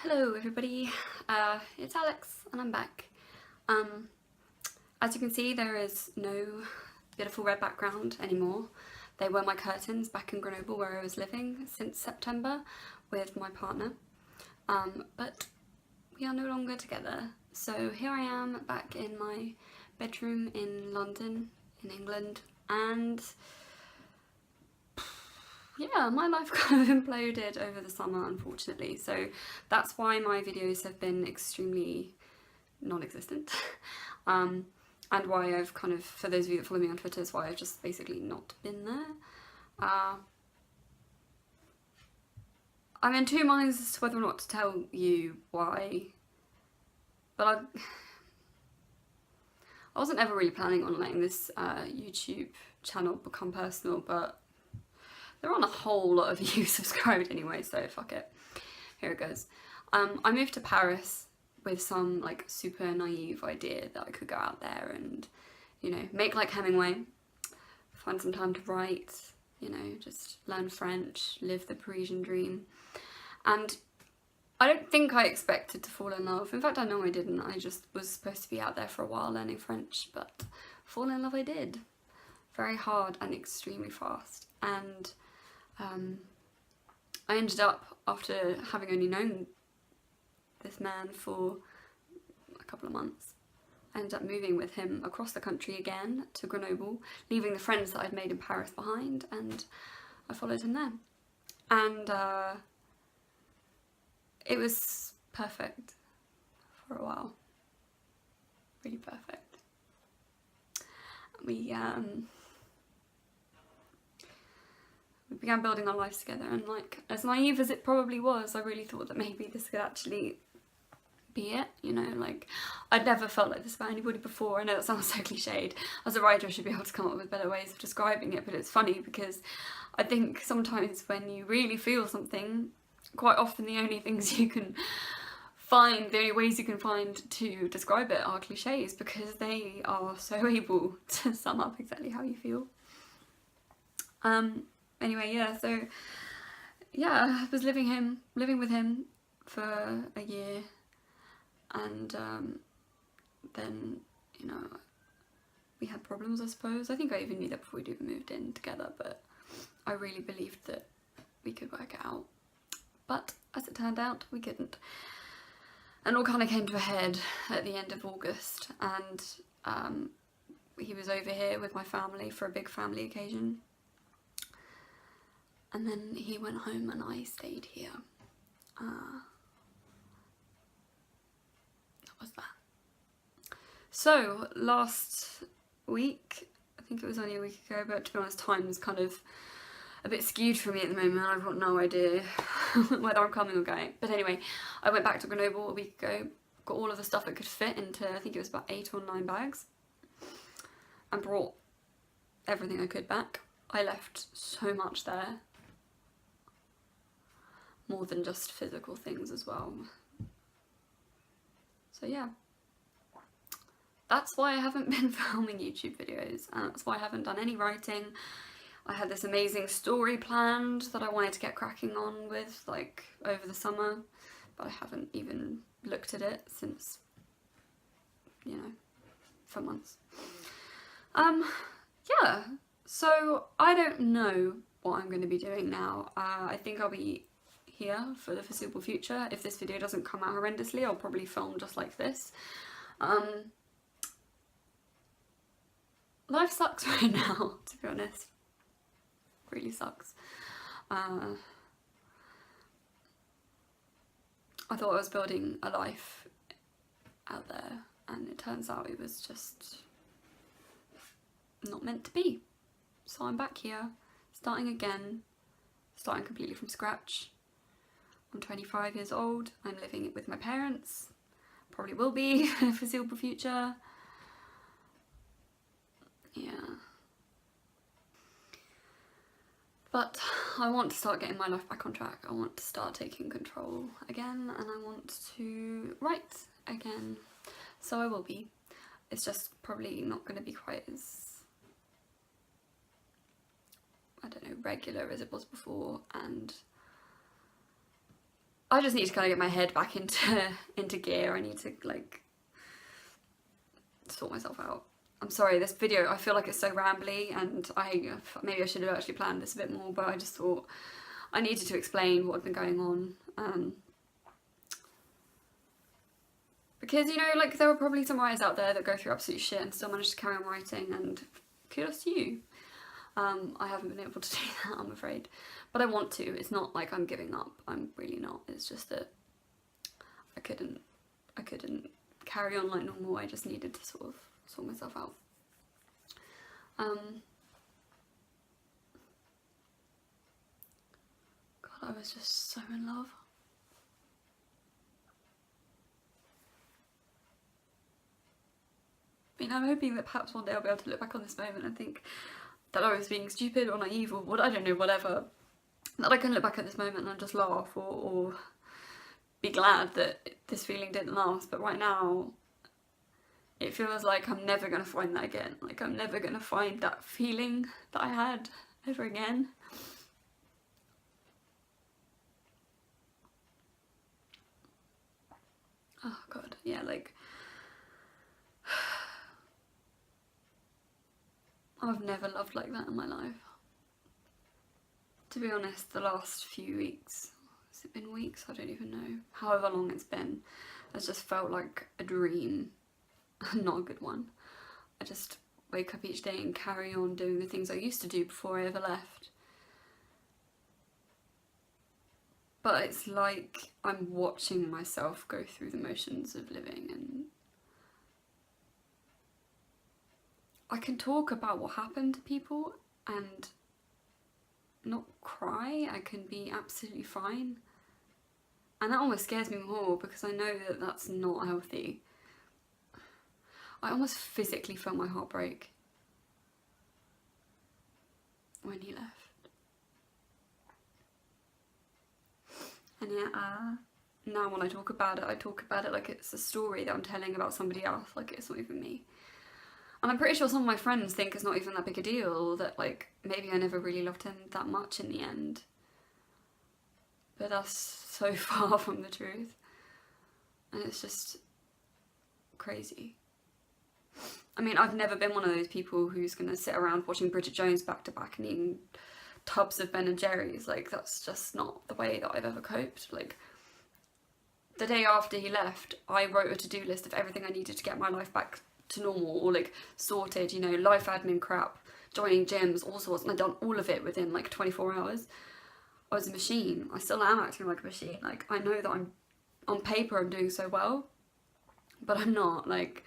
Hello everybody, it's Alex and I'm back. As you can see, there is no beautiful red background anymore. They were my curtains back in Grenoble where I was living since September with my partner, but we are no longer together. So here I am back in my bedroom in London, in England, and yeah, my life kind of imploded over the summer, unfortunately, so that's why my videos have been extremely non-existent. And why I've kind of, for those of you that follow me on Twitter, is why I've just basically not been there. I'm in two minds as to whether or not to tell you why, but I wasn't ever really planning on letting this YouTube channel become personal, but there aren't a whole lot of you subscribed anyway, so fuck it. Here it goes. I moved to Paris with some like super naive idea that I could go out there and, you know, make like Hemingway, find some time to write, you know, just learn French, live the Parisian dream. And I don't think I expected to fall in love. In fact, I know I didn't. I just was supposed to be out there for a while learning French, but fall in love I did. Very hard and extremely fast. And I ended up, after having only known this man for a couple of months, I ended up moving with him across the country again to Grenoble, leaving the friends that I'd made in Paris behind, and I followed him there. And it was perfect for a while. Really perfect. We began building our lives together, and like, as naive as it probably was, I really thought that maybe this could actually be it, you know, like, I'd never felt like this about anybody before. I know that sounds so cliched. As a writer I should be able to come up with better ways of describing it, but it's funny because I think sometimes when you really feel something, quite often the only things you can find, the only ways you can find to describe it are cliches, because they are so able to sum up exactly how you feel. Anyway, yeah, so yeah, I was living with him for a year, and then, you know, we had problems, I suppose. I think I even knew that before we'd even moved in together, but I really believed that we could work it out. But as it turned out, we couldn't. And all kind of came to a head at the end of August, and he was over here with my family for a big family occasion. And then he went home and I stayed here. That was that. So last week, I think it was only a week ago, but to be honest, time's kind of a bit skewed for me at the moment. I've got no idea whether I'm coming or going. But anyway, I went back to Grenoble a week ago, got all of the stuff that could fit into, I think it was about 8 or 9 bags, and brought everything I could back. I left so much there. More than just physical things as well. So yeah, that's why I haven't been filming YouTube videos, and that's why I haven't done any writing. I had this amazing story planned that I wanted to get cracking on with, like, over the summer, but I haven't even looked at it since, you know, for months. Yeah, so I don't know what I'm going to be doing now. I think I'll be here for the foreseeable future. If this video doesn't come out horrendously, I'll probably film just like this. Life sucks right now, to be honest. Really sucks. I thought I was building a life out there, and it turns out it was just not meant to be. So I'm back here, starting again, starting completely from scratch. I'm 25 years old, I'm living with my parents, probably will be for the foreseeable future. Yeah. But I want to start getting my life back on track. I want to start taking control again, and I want to write again. So I will be. It's just probably not going to be quite as, I don't know, regular as it was before, and I just need to kind of get my head back into gear. I need to like sort myself out. I'm sorry, this video, I feel like it's so rambly, and maybe I should have actually planned this a bit more, but I just thought I needed to explain what had been going on. Because, you know, like, there are probably some writers out there that go through absolute shit and still manage to carry on writing, and kudos to you. I haven't been able to do that, I'm afraid. But I want to. It's not like I'm giving up. I'm really not. It's just that I couldn't carry on like normal. I just needed to sort of sort myself out. God, I was just so in love. I mean, I'm hoping that perhaps one day I'll be able to look back on this moment and think that I was being stupid or naive or what, I don't know, whatever. That I can look back at this moment and just laugh or be glad that this feeling didn't last. But right now, it feels like I'm never going to find that again. Like, I'm never going to find that feeling that I had ever again. Oh God, yeah, like, I've never loved like that in my life. To be honest, the last few weeks, has it been weeks? I don't even know. However long it's been, has just felt like a dream, not a good one. I just wake up each day and carry on doing the things I used to do before I ever left. But it's like I'm watching myself go through the motions of living, and I can talk about what happened to people and not cry. I can be absolutely fine. And that almost scares me more because I know that that's not healthy. I almost physically felt my heart break when he left. And yeah, now when I talk about it like it's a story that I'm telling about somebody else, like it's not even me. And I'm pretty sure some of my friends think it's not even that big a deal, that like maybe I never really loved him that much in the end. But that's so far from the truth. And it's just crazy. I mean, I've never been one of those people who's gonna sit around watching Bridget Jones back to back and eating tubs of Ben and Jerry's. Like, that's just not the way that I've ever coped. Like, the day after he left, I wrote a to-do list of everything I needed to get my life back to normal, or like sorted, you know, life admin crap, joining gyms, all sorts, and I'd done all of it within like 24 hours. I was a machine. I still am acting like a machine. Like, I know that I'm, on paper, I'm doing so well, but I'm not. Like,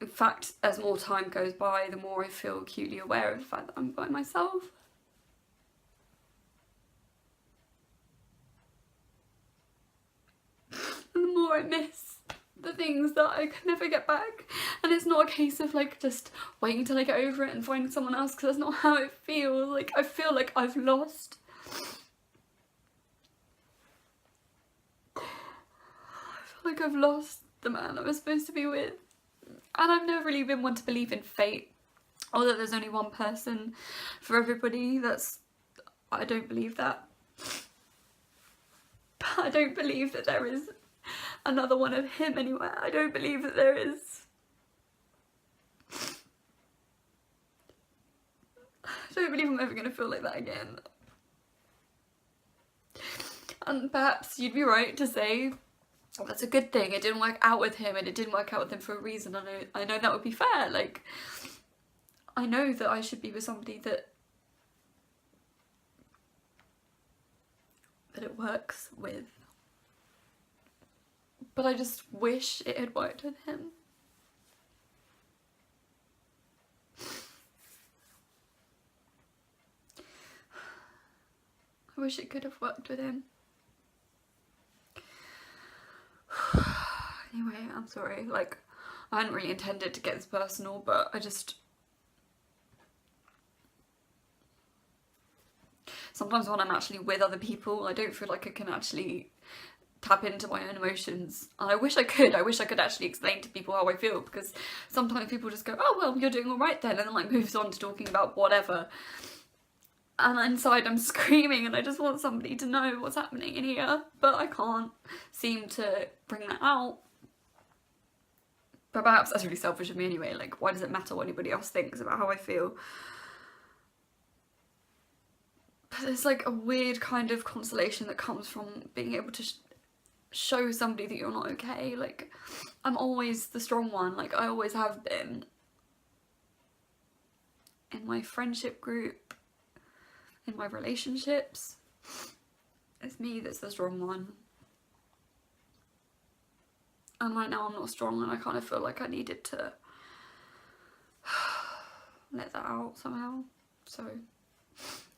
in fact, as more time goes by, the more I feel acutely aware of the fact that I'm by myself. And the more I miss the things that I can never get back. And it's not a case of like just waiting till I get over it and finding someone else, because that's not how it feels. Like, I feel like I've lost. I feel like I've lost the man I was supposed to be with. And I've never really been one to believe in fate, or that there's only one person for everybody. I don't believe that. But I don't believe that there is another one of him anywhere. I don't believe that there is. I don't believe I'm ever going to feel like that again. And perhaps you'd be right to say, oh, that's a good thing. It didn't work out with him, and it didn't work out with him for a reason. I know that would be fair. Like, I know that I should be with somebody that it works with. But I just wish it had worked with him. I wish it could have worked with him. Anyway, I'm sorry. Like, I hadn't really intended to get this personal, but I just... Sometimes when I'm actually with other people, I don't feel like I can actually tap into my own emotions. And I wish I could. I wish I could actually explain to people how I feel, because sometimes people just go, oh, well, you're doing all right then, and then like moves on to talking about whatever. and inside I'm screaming and I just want somebody to know what's happening in here, but I can't seem to bring that out. But perhaps that's really selfish of me anyway, like why does it matter what anybody else thinks about how I feel? But there's like a weird kind of consolation that comes from being able to show somebody that you're not okay. Like, I'm always the strong one, like I always have been. In my friendship group, in my relationships, it's me that's the strong one. And right now I'm not strong and I kind of feel like I needed to let that out somehow. So,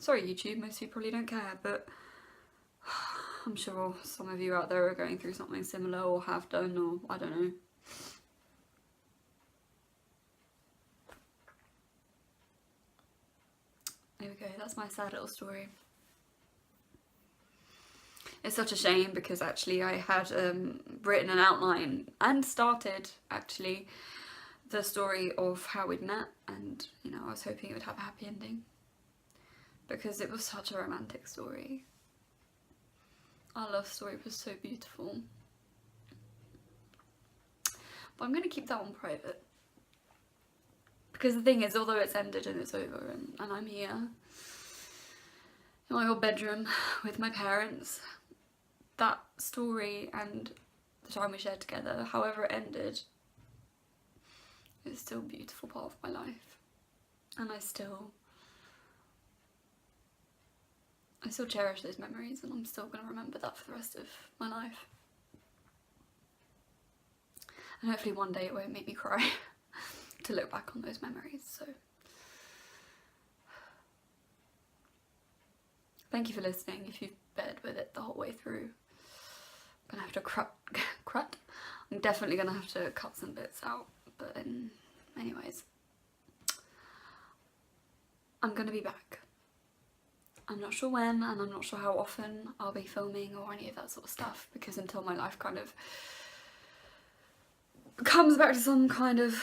sorry YouTube, most of you probably don't care, but I'm sure some of you out there are going through something similar or have done, or I don't know. There we go, that's my sad little story. It's such a shame because actually I had written an outline and started actually the story of how we'd met, and you know, I was hoping it would have a happy ending because it was such a romantic story. Our love story was so beautiful. But I'm going to keep that one private. Because the thing is, although it's ended and it's over and I'm here in my old bedroom with my parents, that story and the time we shared together, however it ended, is still a beautiful part of my life. And I still cherish those memories, and I'm still going to remember that for the rest of my life. And hopefully one day it won't make me cry to look back on those memories. So thank you for listening. If you've bared with it the whole way through, I'm gonna have to I'm definitely gonna have to cut some bits out, but anyways, I'm gonna be back. I'm not sure when, and I'm not sure how often I'll be filming or any of that sort of stuff, because until my life kind of comes back to some kind of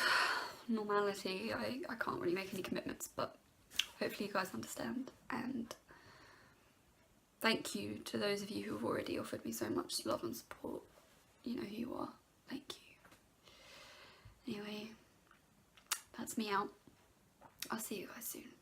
normality, I can't really make any commitments, but hopefully you guys understand. And thank you to those of you who have already offered me so much love and support. You know who you are. Thank you. Anyway, that's me out. I'll see you guys soon.